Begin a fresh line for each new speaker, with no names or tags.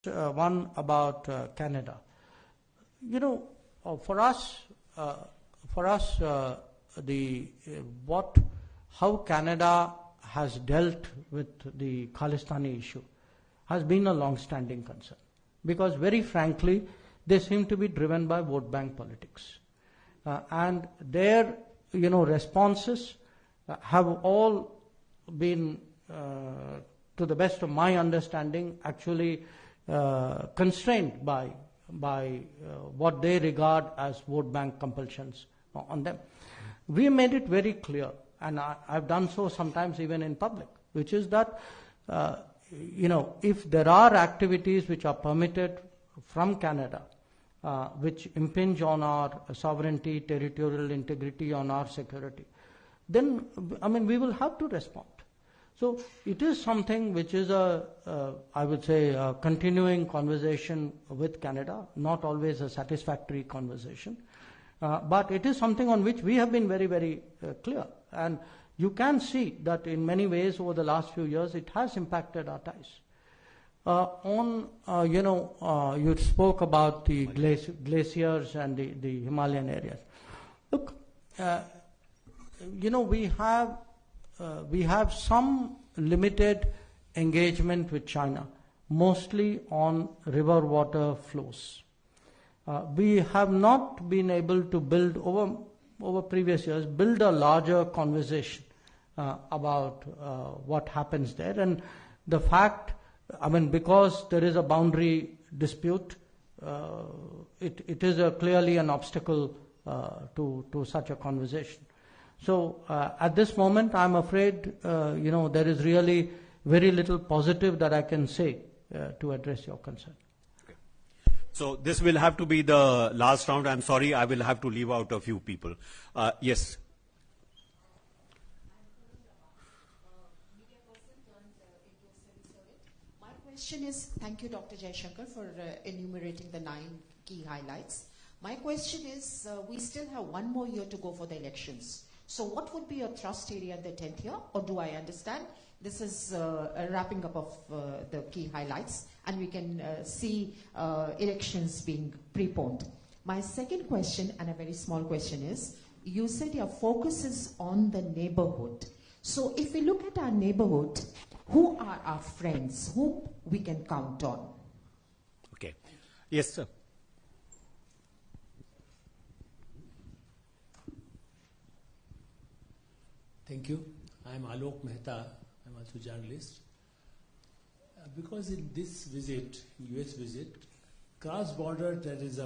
one about Canada. You know, for us, how Canada has dealt with the Khalistani issue has been a long-standing concern, because very frankly, they seem to be driven by vote bank politics, and their responses have all been, to the best of my understanding, actually constrained by what they regard as vote bank compulsions on them. We made it very clear, and I've done so sometimes even in public, which is that if there are activities which are permitted from Canada which impinge on our sovereignty, territorial integrity, on our security, then we will have to respond. So it is something which is I would say, a continuing conversation with Canada, not always a satisfactory conversation, but it is something on which we have been very, very clear. And you can see that in many ways over the last few years it has impacted our ties. You spoke about the glaciers and the Himalayan areas. Look, we have some limited engagement with China, mostly on river water flows. We have not been able to build over previous years, build a larger conversation about what happens there. And the fact, because there is a boundary dispute, it is clearly an obstacle to such a conversation. So at this moment, I'm afraid, there is really very little positive that I can say to address your concern.
Okay. So this will have to be the last round. I'm sorry, I will have to leave out a few people. Yes.
My question is, thank you, Dr. Jaishankar, for enumerating the 9 key highlights. My question is, we still have 1 more year to go for the elections. So what would be your thrust area in the 10th year? Or do I understand this is a wrapping up of the key highlights, and we can see elections being preponed? My second question, and a very small question, is, you said your focus is on the neighborhood. So if we look at our neighborhood, who are our friends, whom we can count on?
Okay. Yes, sir.
Thank you. I am Alok Mehta. I am also a journalist. Because in this visit, US visit, cross-border terrorism